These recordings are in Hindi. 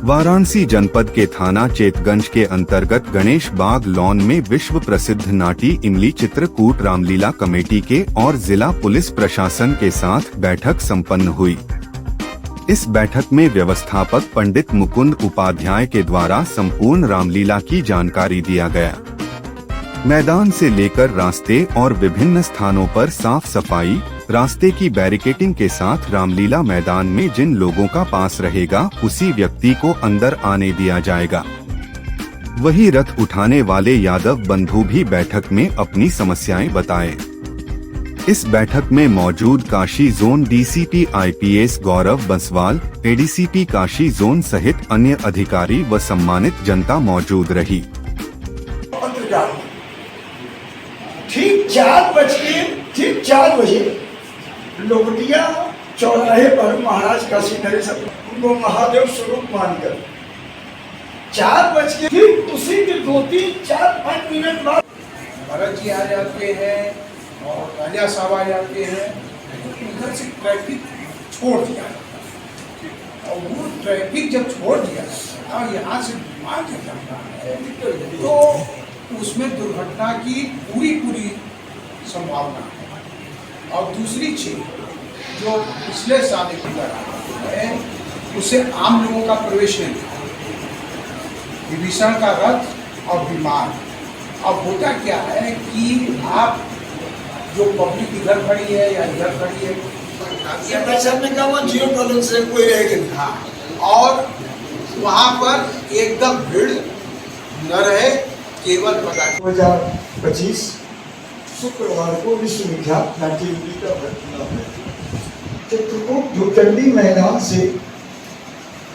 वाराणसी जनपद के थाना चेतगंज के अंतर्गत गणेश बाग लॉन में विश्व प्रसिद्ध नाटी इमली चित्रकूट रामलीला कमेटी के और जिला पुलिस प्रशासन के साथ बैठक संपन्न हुई। इस बैठक में व्यवस्थापक पंडित मुकुंद उपाध्याय के द्वारा संपूर्ण रामलीला की जानकारी दिया गया। मैदान से लेकर रास्ते और विभिन्न स्थानों पर साफ सफाई, रास्ते की बैरिकेडिंग के साथ रामलीला मैदान में जिन लोगों का पास रहेगा उसी व्यक्ति को अंदर आने दिया जाएगा। वही रथ उठाने वाले यादव बंधु भी बैठक में अपनी समस्याएं बताएं। इस बैठक में मौजूद काशी जोन डीसीपी IPS गौरव बंसवाल, ADCP काशी जोन सहित अन्य अधिकारी व सम्मानित जनता मौजूद रही। ठीक 4 बजे लोकटिया चौराहे पर महाराज काशी नरेश उनको महादेव स्वरूप मानकर 4 बज के ठीक उसी के 2-3-4-5 मिनट बाद भरत जी आ जाते हैं और राजा साहब आ जाते हैं। उधर से ट्रैफिक छोड़ दिया और वो ट्रैफिक जब छोड़ दिया और यहाँ से मार्ग जाता है तो उसमें दुर्घटना की पूरी संभावना है। और दूसरी चीज जो पिछले साल की है उसे आम लोगों का प्रवेश नहीं था, विभीषण का रथ और विमान। अब होता क्या है कि आप जो पब्लिक इधर खड़ी है या इधर खड़ी है, जीरो टॉलरेंस से कोई रहेगा। हाँ, और वहाँ पर एकदम भीड़ न रहे, केवल 2025 शुक्रवार को विश्व विख्यात नाट्य इमली का घटना है। चित्रकूट धूचंडी मैदान से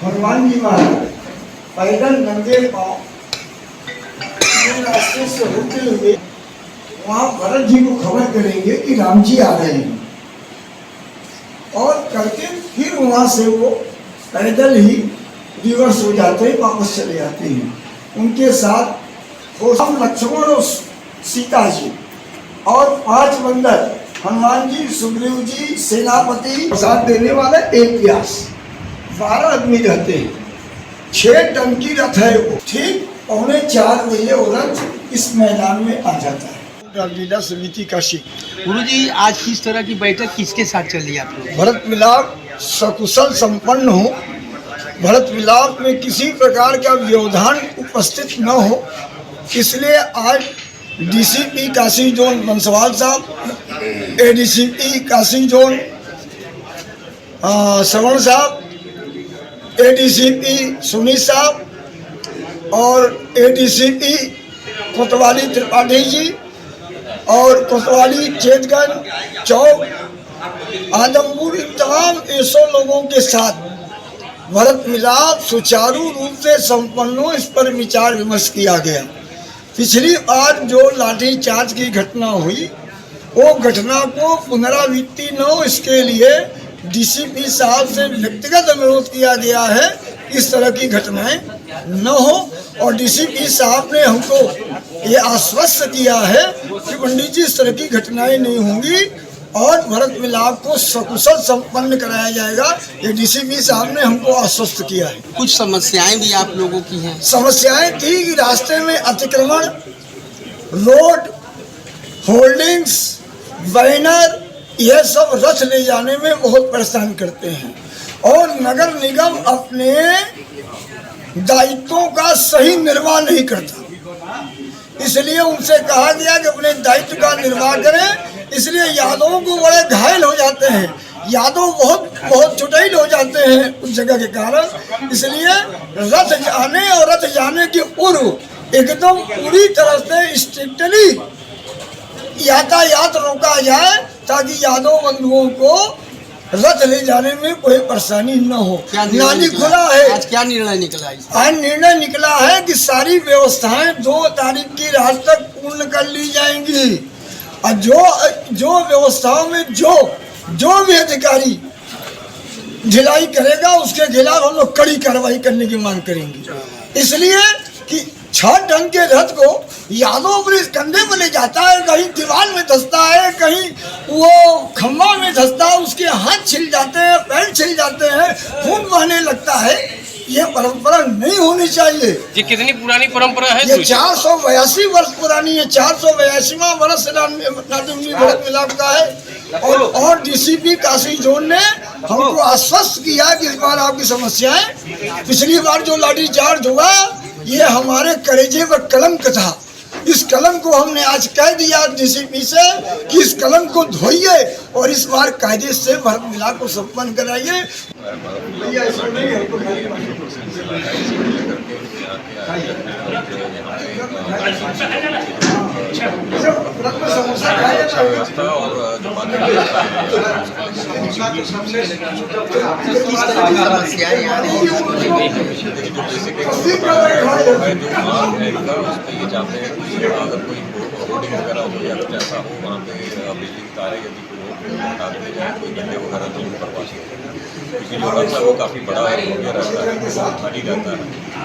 हनुमान जी महाराज पैदल नंगे पांव रास्ते से होते हुए वहाँ भरत जी को खबर करेंगे कि राम जी आ रहे हैं, और करके फिर वहाँ से वो पैदल ही रिवर्स हो जाते हैं, वापस चले जाते हैं। उनके साथ हम लक्ष्मण और सीता जी और 5 बंदर हनुमान जी, सुग्रीव जी, सेनापति, प्रसाद देने वाले 1 व्यास, 12 आदमी रहते हैं। 6 टन की रथ है वो। ठीक 3:45 बजे वो रथ इस मैदान में आ जाता है। रामलीला समिति काशी। गुरुजी, आज किस तरह की बैठक किसके साथ चल रही है आप लोग? भरत मिलाप सकुशल संपन्न हो, भरत मिलाप में किसी प्रकार का व्यवधान उपस्थित न हो, इसलिए आज DCP काशी जोन बंसवाल साहब, ADCP काशी जोन श्रवण साहब, ADCP सुनील साहब और ADCP कोतवाली त्रिपाठी जी और कोतवाली चेतगंज चौक आदमपुर, इन तमाम 100 लोगों के साथ भरत मिलाप सुचारू रूप से संपन्न हो, इस पर विचार विमर्श किया गया। पिछली बार जो लाठी चार्ज की घटना हुई वो घटना को पुनरावृत्ति न हो, इसके लिए DCP साहब से व्यक्तिगत अनुरोध किया गया है इस तरह की घटनाएं न हो, और DCP साहब ने हमको ये आश्वस्त किया है कि पंडित जी इस तरह की घटनाएं नहीं होंगी और भरत मिलाप को सकुशल संपन्न कराया जाएगा। ये DCP साहब ने हमको आश्वस्त किया है। कुछ समस्याएं भी आप लोगों की हैं? समस्याएं थी कि रास्ते में अतिक्रमण, रोड, होल्डिंग्स, बैनर, यह सब रथ ले जाने में बहुत परेशान करते हैं, और नगर निगम अपने दायित्वों का सही निर्वाह नहीं करता। इसलिए उनसे कहा गया कि अपने दायित्व का निर्वाह करें। इसलिए यादवों को बड़े घायल हो जाते हैं, यादव बहुत चुटैल हो जाते हैं उस जगह के कारण। इसलिए रथ जाने और रथ जाने के पूर्व एकदम पूरी तरह से स्ट्रिक्टली यातायात रोका जाए, ताकि यादव बंधुओं को रथ ले जाने में कोई परेशानी न हो। नाली खुला है। आज क्या निर्णय निकला है? आज निर्णय निकला है कि सारी व्यवस्थाएं 2 तारीख की रात तक पूर्ण कर ली जाएंगी, और जो व्यवस्थाओं में जो भी अधिकारी ढिलाई करेगा उसके खिलाफ हम लोग कड़ी कार्रवाई करने की मांग करेंगे। इसलिए कि 6 टन के रथ को यादव अपने कंधे में ले जाता है, कहीं दीवार में धंसता है, कहीं वो खम्भा में धंसता है, उसके हाथ छिल जाते हैं, पैर छिल जाते हैं, खून बहने लगता है। ये परंपरा नहीं होनी चाहिए। ये कितनी पुरानी परंपरा है? ये 482 वर्ष पुरानी है। 482वां वर्ष नाट्य भरत मिलाप का है। और डीसीपी काशी जोन ने हमको आश्वस्त किया कि इस बार आपकी समस्याएं, पिछली बार जो लाठीचार्ज हुआ ये हमारे कलेजे पर कलंक था। इस कलंक को हमने आज कह दिया डीसीपी से कि इस कलंक को धोइए और इस बार कायदे से भरत मिलाप को संपन्न कराइए। अगर कोई होर्डिंग वगैरह हो या कुछ ऐसा हो वहाँ पे बिजली की तारें यदि कोई हो तो हटा दिए जाए, कोई गड्ढे वगैरह नहीं करवा सकते, क्योंकि जो रथ है वो काफ़ी बड़ा हो गया रहता है, वो भारी रहता है,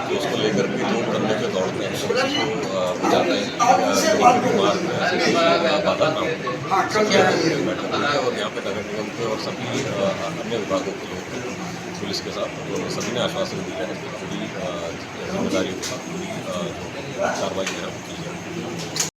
तो उसको लेकर के लोग कंधे पे दौड़ते हैं, तो जाते हैं बाधा ना हो। और यहाँ पे नगर निगम के और सभी अन्य विभागों के लोग पुलिस के साथ तो सभी ने आश्वासन दिया है कि पूरी जिम्मेदारी के साथ पूरी कार्रवाई जो है वो की जाए।